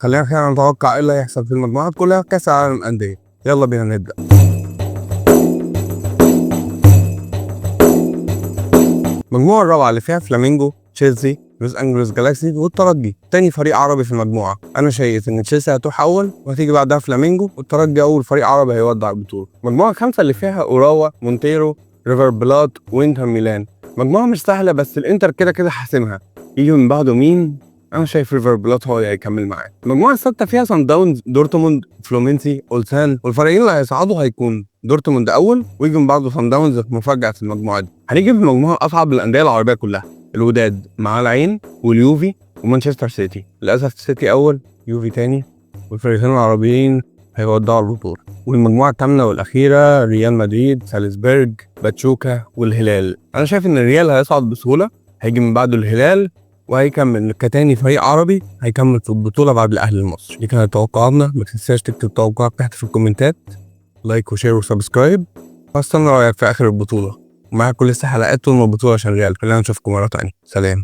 خلينا كده نتوقع ايه اللي هيحصل في المجموعات كلها كاس العالم للانديه. يلا بينا نبدا. المجموعه الرابعه اللي فيها فلامينجو، تشيلسي، لوس انجلوس جالاكسي والترجي. تاني فريق عربي في المجموعه. انا شايف ان تشيلسي هتروح اول وهتيجي بعدها فلامينجو، والترجي اول فريق عربي هيودع البطوله. المجموعه الخامسه اللي فيها اوراوا، مونتيرو، ريفر بلات وانتر ميلان. مجموعه مش سهله بس الانتر كده كده حاسمها. يجي من بعده مين؟ انا شايف ريفر بلات هو اللي هيكمل معاه. المجموعه السادسه فيها سان داونز، دورتموند، فلومينسي، اولسان، والفريقين اللي هيصعدوا هيكون دورتموند اول ويجي من بعده سان داونز في مفاجاه المجموعه دي. هنيجي في المجموعه الاصعب للانديه العربيه كلها. الوداد مع العين واليوفي ومانشستر سيتي. للاسف السيتي اول، يوفي تاني، والفريقين العربيين هيودعوا البطوله. والمجموعه الثامنه والاخيره ريال مدريد، سالزبورج، باتشوكا والهلال. انا شايف ان الريال هيصعد بسهوله، هيجي من بعده الهلال وهيكمل كتاني فريق عربي هيكمل في البطوله بعد الاهلي المصري. دي كانت توقعاتنا. ما تنساش تكتب توقعك تحت في الكومنتات، لايك وشير وسبسكرايب، واستنى رايك في اخر البطوله. ومعاكم لسه حلقات طول ما البطوله شغاله. خلينا نشوفكم مره تانيه. سلام.